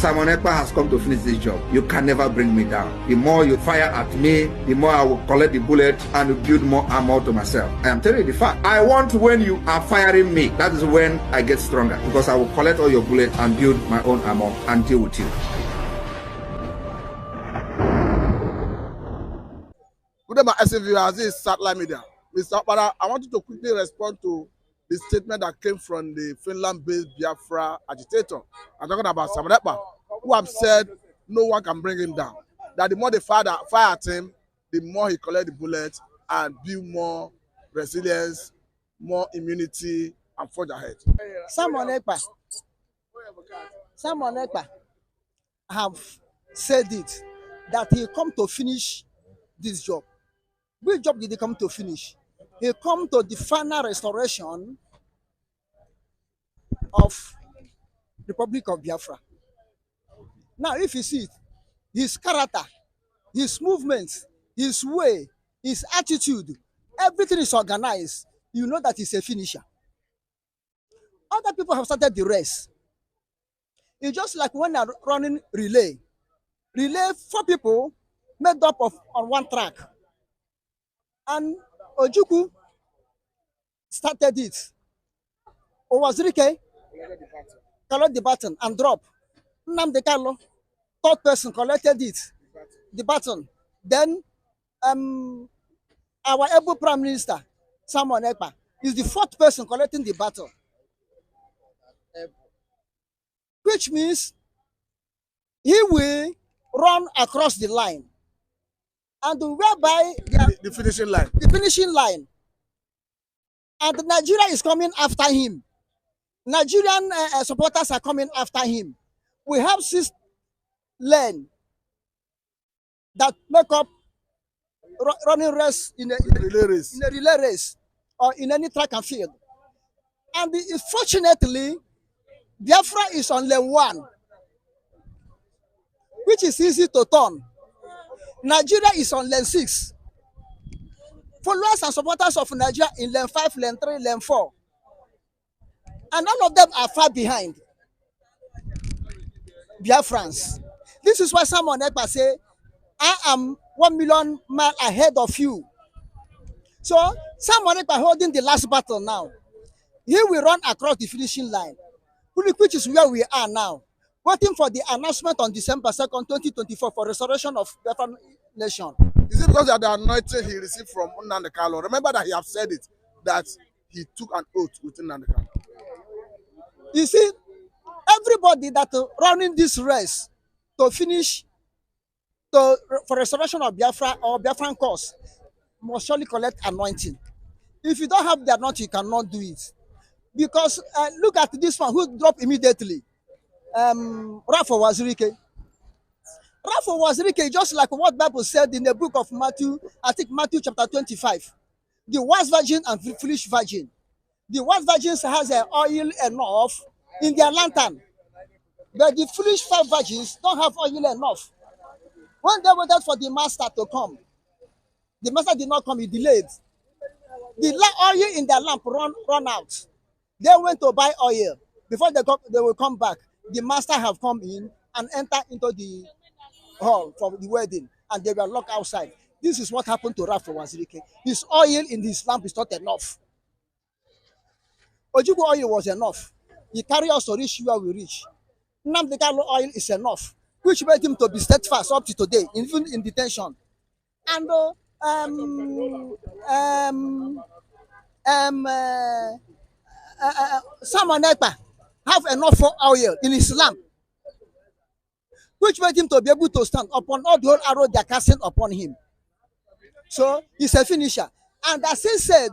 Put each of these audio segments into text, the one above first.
Simon Ekpa has come to finish this job. You can never bring me down. The more you fire at me, the more I will collect the bullet and build more armor to myself. I am telling you the fact. I want when you are firing me, that is when I get stronger, because I will collect all your bullets and build my own armor and deal with you. Good day, my SCV. This is Satellite Media. Mr. Ekpa, I want you to quickly respond to the statement that came from the Finland-based BiAFRA agitator. I'm talking about Simon Ekpa, who have said no one can bring him down. That the more they fire at him, the more he collect the bullets and build more resilience, more immunity, and forge ahead. Simon Ekpa have said it, that he come to finish this job. Which job did he come to finish? He come to the final restoration of the Republic of Biafra. Now, if you see it, his character, his movements, his way, his attitude, everything is organized. You know that he's a finisher. Other people have started the race. It's just like when they're running relay. Relay, 4 people made up of on one track. And Ojukwu started it. Owazirike collected the baton and dropped. Nnamdikanu, 3rd person, collected it, the baton. Then our able Prime Minister, Simon Ekpa, is the 4th person collecting the baton. Which means he will run across the line. And whereby the finishing line. The finishing line. And Nigeria is coming after him. Nigerian supporters are coming after him. We have 6 lanes that make up running race in a relay race or in any track and field. And fortunately, Biafra is on lane 1, which is easy to turn. Nigeria is on lane 6. Followers and supporters of Nigeria in lane 5, lane 3, lane 4. And all of them are far behind Biafrans. This is why Simon Ekpa say, I am 1 million miles ahead of you. So Simon Ekpa holding the last battle now. He will run across the finishing line, which is where we are now, waiting for the announcement on December 2nd, 2024 for restoration of Biafran nation. Is it because of the anointing he received from nnamdikanu? Remember that he have said it, that he took an oath with nnamdikanu. You see, everybody that running this race to finish for restoration of Biafra or Biafran cause must surely collect anointing. If you don't have the anointing, you cannot do it. Because look at this one who dropped immediately. Rafa Wazirike. Rafa Wazirike, just like what Bible said in the book of Matthew, I think Matthew chapter 25. The wise virgin and the foolish virgin. The wise virgins has oil enough in their lantern, but the foolish 5 virgins don't have oil enough. When they waited for the master to come, the master did not come, he delayed. The oil in their lamp run out. They went to buy oil. Before they will come back, the master have come in and enter into the hall for the wedding, and they were locked outside. This is what happened to Rafa Wazirike. His oil in his lamp is not enough. Ojukwu oil was enough. He carried us to reach where we reach. nnamdikanu oil is enough, which made him to be steadfast up to today, even in detention. And Simon Ekpa have enough oil in his lamp, which made him to be able to stand upon all the whole arrow they are casting upon him. So he's a finisher. And as he said,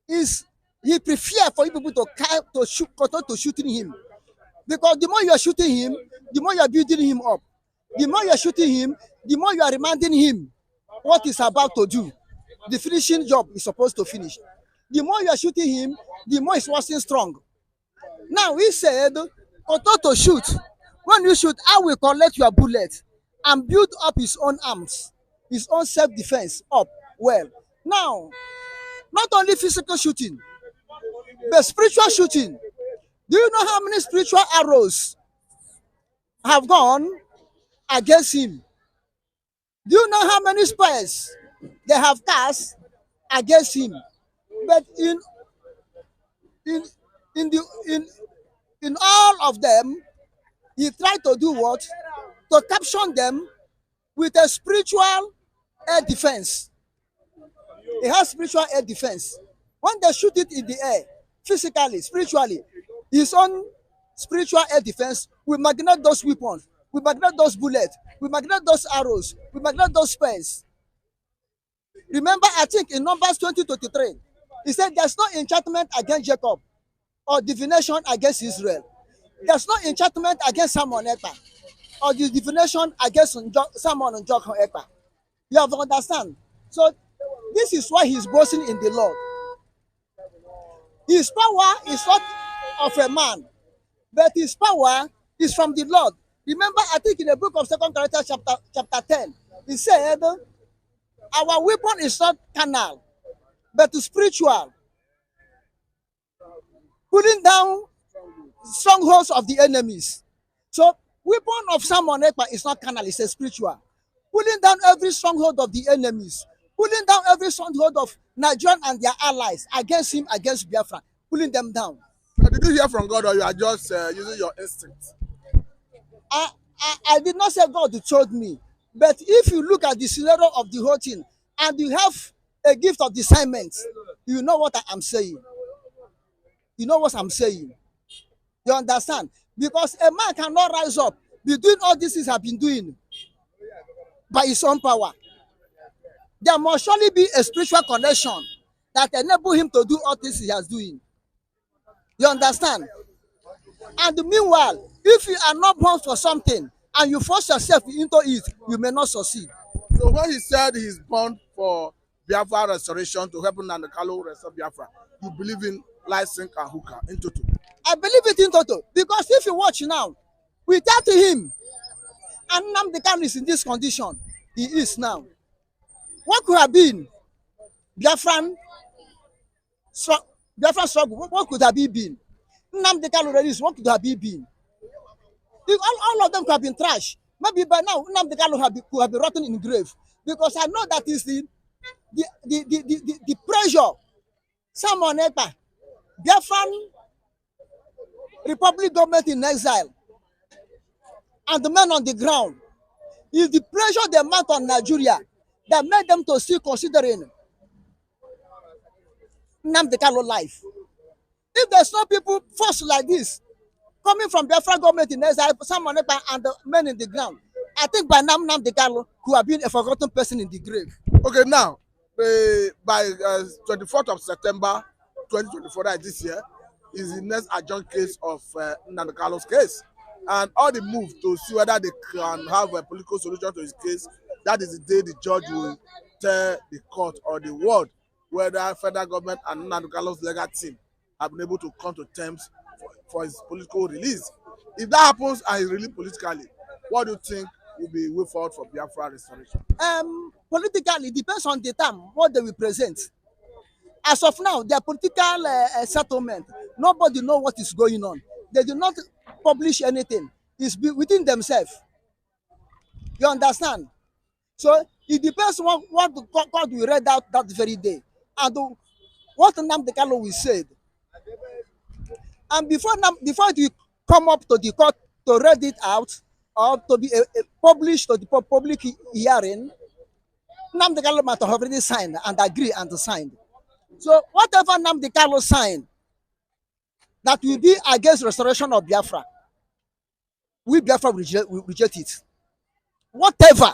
he prefer for you people to shooting him. Because the more you are shooting him, the more you are building him up. The more you are shooting him, the more you are reminding him what he's about to do. The finishing job is supposed to finish. The more you are shooting him, the more he's waxing strong. Now he said, continue to shoot. When you shoot, I will collect your bullet and build up his own arms, his own self-defense up well. Now, not only physical shooting, but spiritual shooting. Do you know how many spiritual arrows have gone against him. Do you know how many spells they have cast against him? But in in the in all of them, he tried to do what? To capture them with a spiritual air defense. He has spiritual air defense. When they shoot it in the air, physically, spiritually, his own spiritual air defense will magnet those weapons, will magnet those bullets, will magnet those arrows, will magnet those spears. Remember, I think in Numbers 20:23, he said there's no enchantment against Jacob or divination against Israel. There's no enchantment against Simon Ekpa or the divination against Simon and Jochon Ekpa. You have to understand. So this is why he's boasting in the Lord. His power is not of a man, but his power is from the Lord. Remember, I think in the book of 2 Corinthians chapter 10, he said, our weapon is not carnal, but spiritual. Pulling down strongholds of the enemies. So, weapon of Simon Ekpa is not carnal, it's a spiritual. Pulling down every stronghold of the enemies. Pulling down every stronghold of Nigerian and their allies against him, against Biafra. Pulling them down. Did you hear from God, or you are just using your instinct? I did not say God told me. But if you look at the scenario of the whole thing, and you have a gift of discernment, you know what I am saying. You know what I'm saying. You understand? Because a man cannot rise up, be doing all these things I've been doing by his own power. There must surely be a spiritual connection that enable him to do all things he has doing. You understand? And meanwhile, if you are not born for something and you force yourself into it, you may not succeed. So when he said he's born for Biafra restoration to help nnamdikanu restore Biafra, you believe in light, sink, and hooker in total? I believe it in total. Because if you watch now, without him, and nnamdikanu is in this condition, he is now. What could have been Biafran struggle? What could have been? nnamdikanu release, what could have been? If all of them could have been trash. Maybe by now nnamdikanu could have been rotten in the grave. Because I know that is the pressure Simon Ekpa, Biafran Republic government in exile, and the men on the ground, is the pressure they mount on Nigeria that made them to still considering nnamdikanu life. If there's no people forced like this, coming from Biafra government in exile, Simon Ekpa and the men in the ground, I think by now nnamdikanu could have been a forgotten person in the grave. Okay, now, by 24th of September 2024, that this year, is the next adjourned case of nnamdikanu's case. And all the move to see whether they can have a political solution to his case, that is the day the judge will tell the court or the world whether federal government and nnamdikanu's legal team have been able to come to terms for his political release. If that happens and he's released politically, what do you think will be way forward for Biafra restoration? Politically, it depends on the time, what they will present. As of now, their political settlement, nobody knows what is going on. They do not publish anything. It's within themselves. You understand? So it depends on what the court will read out that very day. And what nnamdikanu will say. And before it will come up to the court to read it out or to be published to the public hearing, nnamdikanu might have already signed and agree and signed. So whatever nnamdikanu signed that will be against restoration of Biafra, we Biafra will reject it. Whatever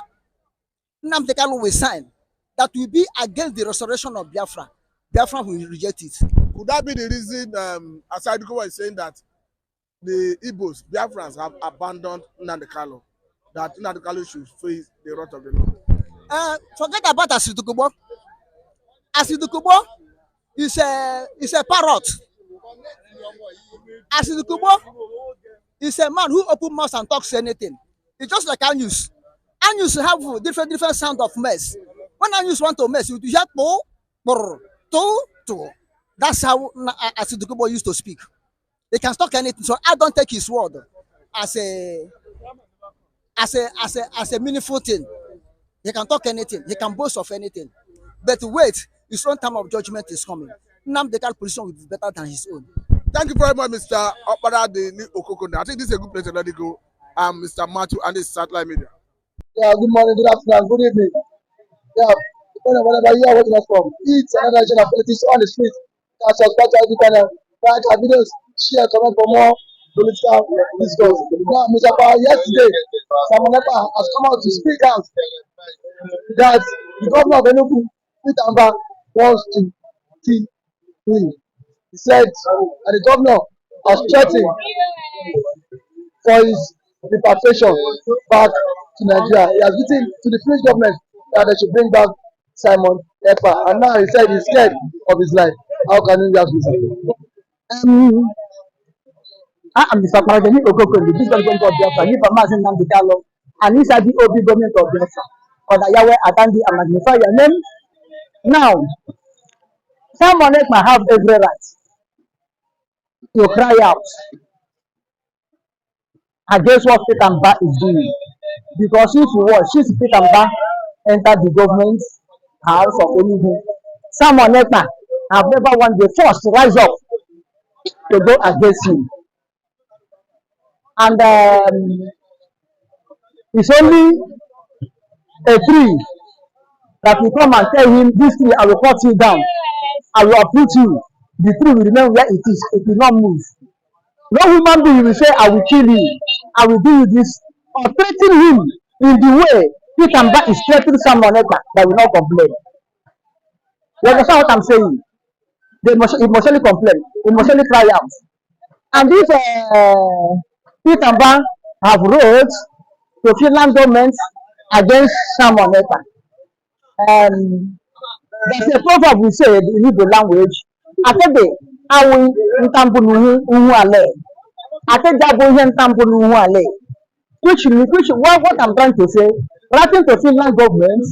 nnamdikanu will sign that will be against the restoration of Biafra, Biafra will reject it. Could that be the reason, aside Ekpa is saying that the Igbos, Biafrans, have abandoned nnamdikanu, that nnamdikanu should face the wrath of the law? Forget about Asitukubo. Asitukubo is a parrot. Asitukubo is a man who open mouth and talks anything. It's just like Anyus. Anyus have different sound of mess. When Anyus want to mess, you hear to. That's how Asitukubo used to speak. They can talk anything. So I don't take his word as a as a meaningful thing. He can talk anything, he can boast of anything. But wait, his own time of judgment is coming. Nnamdikanu position will be better than his own. Thank you very much, Mr. Okpara the Okokone. I think this is a good place to let it go. Mr. Matthew and this satellite media. Yeah, good morning, good afternoon, good evening. Yeah, depending on whenever you are watching us from. It's another edition of politics on the street. Subscribe to our channel, like our videos, share, comment for more political discourse. Now, Mr. Power, yesterday, Simon Ekpa has come out to speak out that the governor of Enugu, Peter Amba, wants to kill him. He said that the governor has threatened for his repatriation back to Nigeria. He has written to the French government that they should bring back Simon Ekpa, and now he said he's scared of his life. How can you react to this? I am Mr. President Okokone, the government of BiAFRA, you from Mazin Nnamdikanu, and he's at the OB government of BiAFRA. Because Yahweh Atandi and magnify your name. Now, Simon Ekpa have every right to cry out against what Peter Amba is doing. Because if you watch, since Peter Amba entered the government house of Enugu, Simon Ekpa have never won the force to rise up to go against him. And it's only a tree that will come and tell him, this tree, I will cut you down, I will uproot you. The tree will remain where it is, it will not move. No human being will say, I will kill you, I will do you this, or threaten him in the way Peter Amba is threatening someone else that will not complain. You understand what I'm saying? They must emotionally complain, emotionally cry out. And if Peter Amba have wrote to Finland government against someone else, there's a proverb we say in Igbo language, Atebe awi ntambunu uhuale. Atebe awi ntambunu uhuale. Which what I'm trying to say, writing to Finland government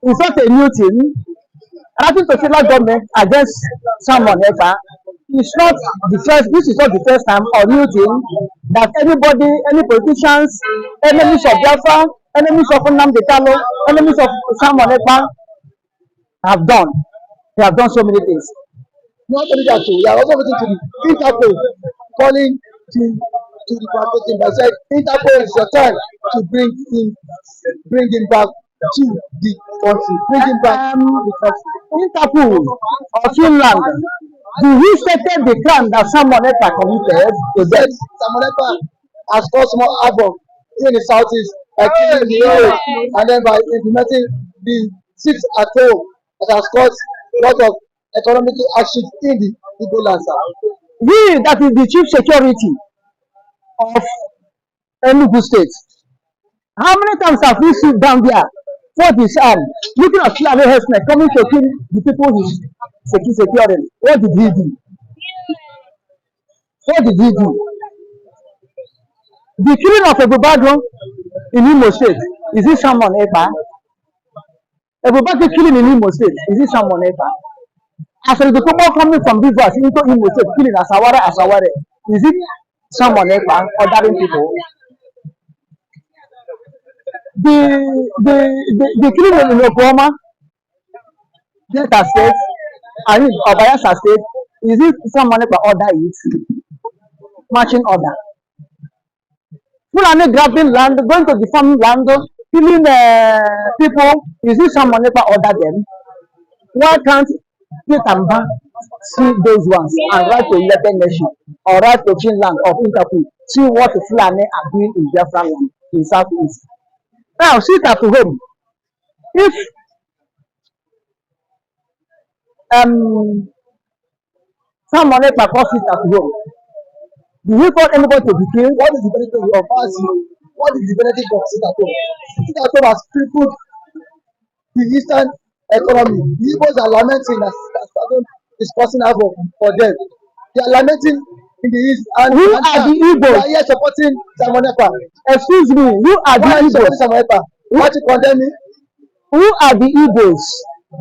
is not a new thing. Writing to Finland government against someone else is not the first. This is not the first time or new thing that anybody, any politicians, enemies of BiAFRA, enemies of Nnamdikanu, enemies of someone else have done. They have done so many things. Not only that, we are also waiting to the Interpol calling to the President that said Interpol is your time to bring him back to the country. Bring him back to the country. Interpol of Finland, he stated the crime that someone else committed. He said Simon Ekpa has caused more havoc in the southeast by killing the road and then by implementing the six at home that has caused a lot of economic hardship in the Igbo land. He that is the chief security of Enugu State. How many times have we seen down there for this looking at Fulani herdsmen coming to kill the people he's securing? What did he do? What did he do? The killing of Ebubado in Imo State, is it someone Ekpa? Ebubado killing in Imo State, is it someone Ekpa? As the people coming from Vows into Imo State, killing Asaware, is it someone Ekpa ordering people? The killing in Oklahoma, Delta State, I mean Bayelsa State, is it someone Ekpa order it? Marching order. Fulani grabbing land, going to the farming land, killing people, is it someone Ekpa order them? Why can't Peter Amba see those ones and write to United Nations or write to Finland or Interpol, see what the Fulani are doing in BiAFRA land in Southeast? Now, sit at home. If someone else sit at home, do you want anybody to be killed? What is the benefit of us? What is the benefit of sit at home? Sit at home has crippled the eastern economy. The Igbos are lamenting that is causing havoc for them. They are lamenting in the east. And who are the Igbos? They are here supporting Simon Ekpa. Excuse me, who are the Igbos? Simon Ekpa? Why you condemn me? Who are the Igbos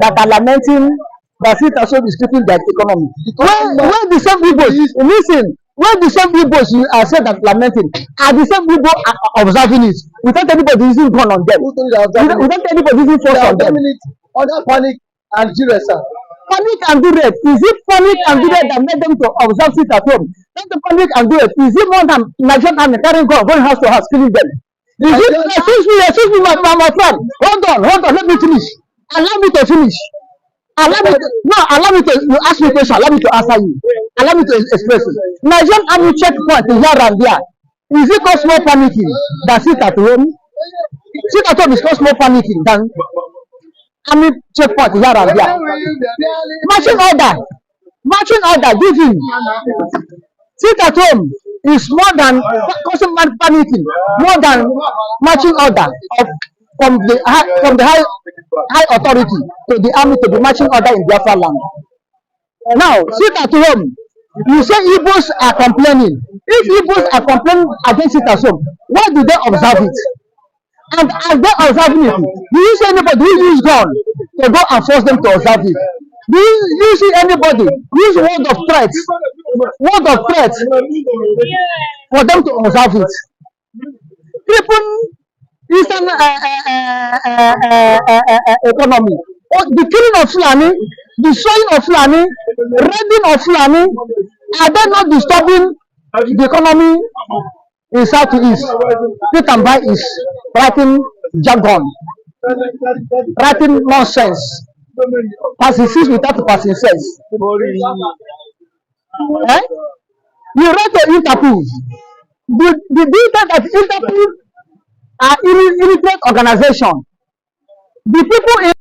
that are lamenting that Sitaso is keeping their economy? Where the same Igbos? Listen, when the same Igbos you are said that lamenting are the same Igbo observing it without anybody using gun on them, Who told you they are observing it? without anybody using They force are on them. observing it under panic and duress, sir. Panic and duress, is it panic and duress that made them to observe it at home? Not the panic and duress, is it more than Nigerian army carrying gun going house to house killing them? Is it, excuse me, my friend, hold on, let me finish. Allow me to finish. Allow me to, you ask me a question, allow me to answer you. Allow me to express it. Nigerian army checkpoint here and there. Is it cause more panicking than sit at home? Sit at home is cause more panicking than army checkpoint here and there. Marching order giving. Sit at home is more than causing panicking, more than marching order of from the high authority to the army to the marching order in Biafra land. Now, sit at home. You say Igbos are complaining. If Igbos are complaining against it at home, why do they observe it? And as they observing it, do you see anybody who use gun to go and force them to observe it? Do you see anybody use word of threat for them to observe it? People Eastern economy, the killing of Fulani, the sowing of Fulani, raiding of Fulani, are they not disturbing the economy in South to East? Pit and buy is writing jargon, writing nonsense, passing sense without passing sense. Eh? You write to Interpol. The data that Interpol are illiterate organization. The people in